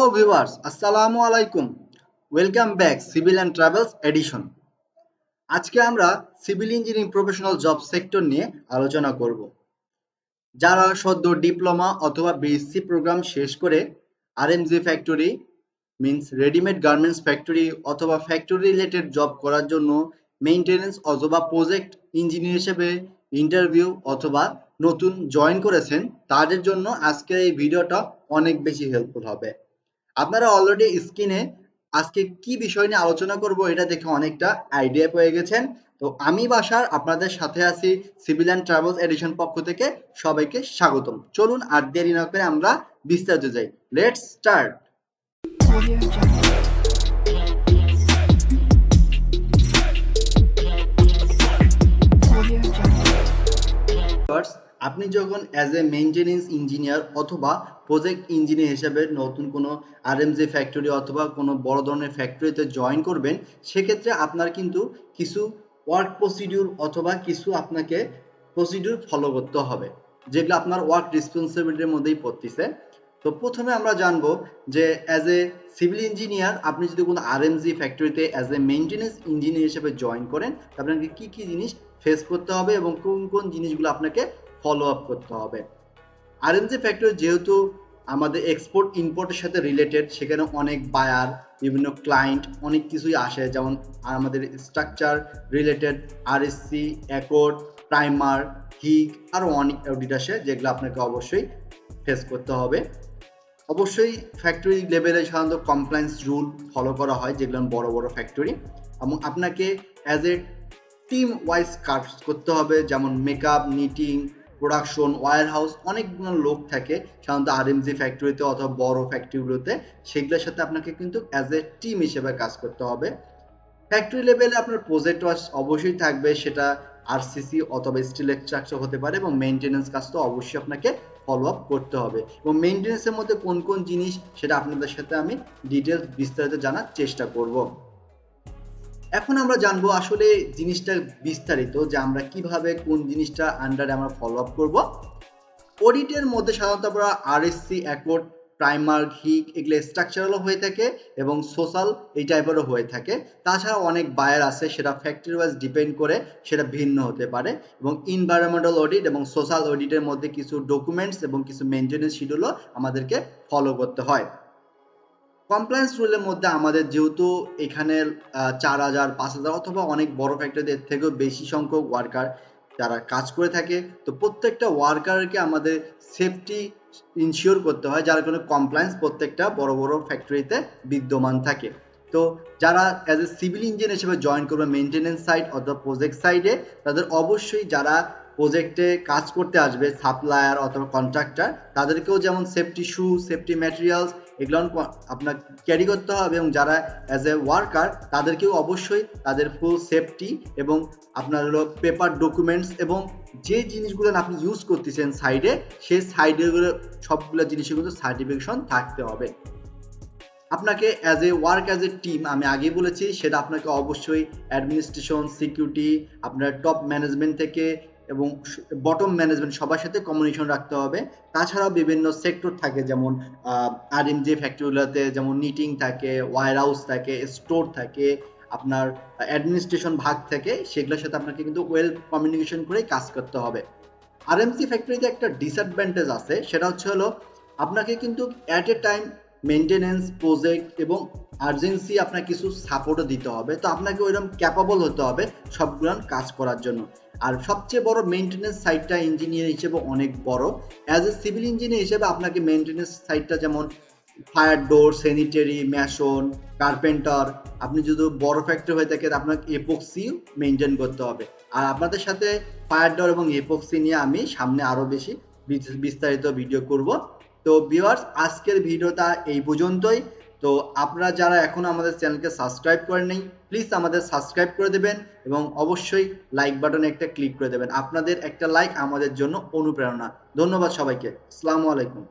viewers, Assalamu-alaikum. Welcome back Civil and Travels Edition. আজকে আমরা civil engineering professional job sector নিয়ে আলোচনা করব। যারা সদ্য ডিপ্লোমা অথবা বিএসসি প্রোগ্রাম শেষ করে RMG factory means readymade garments factory অথবা ফ্যাক্টরি রিলেটেড জব করার জন্য মেইনটেনেন্স অথবা প্রজেক্ট ইঞ্জিনিয়ার হিসেবে ইন্টারভিউ অথবা নতুন জয়েন করেছেন, তাদের জন্য আজকের এই ভিডিওটা অনেক বেশি হেল্পফুল হবে। আপনারা অলরেডি স্ক্রিনে আজকে কি বিষয় নিয়ে আলোচনা করব এটা দেখে অনেকটা আইডিয়া পেয়ে গেছেন। তো আমি বাসার আপনাদের সাথে আছি সিভিল অ্যান্ড ট্রাভেলস এডিশন পক্ষ থেকে সবাইকে স্বাগতম। চলুন আর দেরি না করে আমরা বিস্তারিত যাই। Let's start. আপনি যখন অ্যাজ এ মেইনটেনেন্স ইঞ্জিনিয়ার অথবা প্রজেক্ট ইঞ্জিনিয়ার হিসেবে নতুন কোনো আরএমজি ফ্যাক্টরি অথবা কোনো বড় ধরনের ফ্যাক্টরিতে জয়েন করবেন, সেক্ষেত্রে আপনার কিন্তু কিছু ওয়ার্ক প্রসিডিউর অথবা কিছু আপনাকে প্রসিডিউর ফলো করতে হবে, যেগুলো আপনার ওয়ার্ক রেসপন্সিবিলিটির মধ্যেই পড়তেছে। তো প্রথমে আমরা জানবো যে অ্যাজ এ সিভিল ইঞ্জিনিয়ার আপনি যদি কোনো আরএমজি ফ্যাক্টরিতে অ্যাজ এ মেইনটেনেন্স ইঞ্জিনিয়ার হিসেবে জয়েন করেন, আপনাকে কি কি জিনিস ফেস করতে হবে এবং কোন কোন জিনিসগুলো আপনাকে ফলো আপ করতে হবে। আরএমজি ফ্যাক্টরি যেহেতু আমাদের এক্সপোর্ট ইম্পোর্টের সাথে রিলেটেড, সেখানে অনেক বায়ার, বিভিন্ন ক্লায়েন্ট, অনেক কিছুই আসে, যেমন আমাদের structure related RSC, accord, primer, Higg আরও অনেক অডিট আসে, যেগুলো আপনাকে অবশ্যই ফেস করতে হবে। অবশ্যই ফ্যাক্টরি লেভেলে সাধারণত কমপ্লায়েন্স রুল ফলো করা হয়, যেগুলো বড় বড় ফ্যাক্টরি, এবং আপনাকে অ্যাজ এ টিম ওয়াইজ কাজ করতে হবে, যেমন makeup, knitting, production, warehouse, অনেকগুলো লোক থাকে সাধারণত আরএমজি ফ্যাক্টরিতে অথবা বড় ফ্যাক্টরিগুলোতে, সেগুলোর সাথে আপনাকে কিন্তু অ্যাজ এ টিম হিসেবে কাজ করতে হবে। ফ্যাক্টরি লেভেলে আপনার প্রজেক্ট ওয়ার্ক অবশ্যই থাকবে, সেটা আরসিসি অথবা স্টিল স্ট্রাকচার হতে পারে, এবং মেইনটেনেন্স কাজ তো অবশ্যই আপনাকে ফলো আপ করতে হবে। এবং মেইনটেনেন্সের মধ্যে কোন কোন জিনিস সেটা আপনাদের সাথে আমি ডিটেলস বিস্তারিত জানার চেষ্টা করব। এখন আমরা জানবো আসলে জিনিসটা বিস্তারিত, যে আমরা কিভাবে কোন জিনিসটা আন্ডারে আমরা ফলো আপ করবো। অডিটের মধ্যে সাধারণত আমরা আরএসসি, অ্যাকর্ড, প্রাইমার, হিগ এগুলো স্ট্রাকচারালও হয়ে থাকে এবং সোশ্যাল এই টাইপেরও হয়ে থাকে। তাছাড়া অনেক বায়ার আছে, সেটা ফ্যাক্টরি ওয়াইজ ডিপেন্ড করে সেটা ভিন্ন হতে পারে। এবং এনভায়রনমেন্টাল অডিট এবং সোশ্যাল অডিটের মধ্যে কিছু ডকুমেন্টস এবং কিছু মেইনটেনেন্স শিডিউলও আমাদেরকে ফলো করতে হয়। কমপ্লায়েন্স রুলের মধ্যে আমাদের যেহেতু এখানে 4000, 5000 অথবা অনেক বড় ফ্যাক্টরিদের থেকেও বেশি সংখ্যক ওয়ার্কার যারা কাজ করে থাকে, তো প্রত্যেকটা ওয়ার্কারকে আমাদের সেফটি ইনশিওর করতে হয়, যার কোনো কমপ্লায়েন্স প্রত্যেকটা বড় বড় ফ্যাক্টরিতে বিদ্যমান থাকে। তো যারা অ্যাজ এ সিভিল ইঞ্জিনিয়ার হিসেবে জয়েন করবে মেইনটেনেন্স সাইড অথবা প্রজেক্ট সাইডে, তাদের অবশ্যই যারা প্রজেক্টে কাজ করতে আসবে সাপ্লায়ার অথবা কন্ট্রাক্টর, তাদেরকেও যেমন সেফটি শু, সেফটি ম্যাটেরিয়ালস এগুলো আপনার ক্যারি করতে হবে, এবং যারা অ্যাজ এ ওয়ার্কার তাদেরকেও অবশ্যই তাদের ফুল সেফটি এবং আপনার হলো পেপার ডকুমেন্টস এবং যে জিনিসগুলো আপনি ইউজ করতেছেন সাইডে, সেই সাইডেগুলো সবগুলো জিনিসের কিন্তু সার্টিফিকেশন থাকতে হবে। আপনাকে as a work as a team, আমি আগে বলেছি, সেটা আপনাকে অবশ্যই অ্যাডমিনিস্ট্রেশন, সিকিউরিটি, আপনার টপ ম্যানেজমেন্ট থেকে এবং বটম ম্যানেজমেন্ট সবার সাথে কমিউনিকেশন রাখতে হবে। তাছাড়াও বিভিন্ন সেক্টর থাকে, যেমন আরএমজি ফ্যাক্টরিগুলোতে যেমন নিটিং থাকে, ওয়্যার হাউস থাকে, স্টোর থাকে, আপনার অ্যাডমিনিস্ট্রেশন ভাগ থাকে, সেগুলোর সাথে আপনাকে কিন্তু ওয়েল কমিউনিকেশন করেই কাজ করতে হবে। আরএমজি ফ্যাক্টরিতে একটা ডিসঅ্যাডভান্টেজ আছে, সেটা হলো আপনাকে কিন্তু at a time maintenance, project এবং আর্জেন্সি আপনার কিছু সাপোর্টও দিতে হবে। তো আপনাকে ওইরকম ক্যাপাবল হতে হবে সবগুলো কাজ করার জন্য। আর সবচেয়ে বড় মেইনটেনেন্স সাইটটা ইঞ্জিনিয়ার হিসেবে অনেক বড়। অ্যাজ এ সিভিল ইঞ্জিনিয়ার হিসেবে আপনাকে মেইনটেনেন্স সাইটটা যেমন ফায়ার ডোর, স্যানিটারি, ম্যাসন, কার্পেন্টার, আপনি যদি বড় ফ্যাক্টরি হয়ে থাকে আপনাকে এপক্সি মেইনটেইন করতে হবে। আর আপনাদের সাথে ফায়ার ডোর এবং এপক্সি নিয়ে আমি সামনে আরো বেশি বিস্তারিত ভিডিও করব। তো ভিউয়ার্স, আজকের ভিডিওটা এই পর্যন্তই। তো আপনারা যারা এখনো আমাদের চ্যানেলকে সাবস্ক্রাইব করেননি, প্লিজ আমাদের সাবস্ক্রাইব করে দেবেন এবং অবশ্যই লাইক বাটনে একটা ক্লিক করে দেবেন। আপনাদের একটা লাইক আমাদের জন্য অনুপ্রেরণা। ধন্যবাদ সবাইকে। আসসালামু আলাইকুম।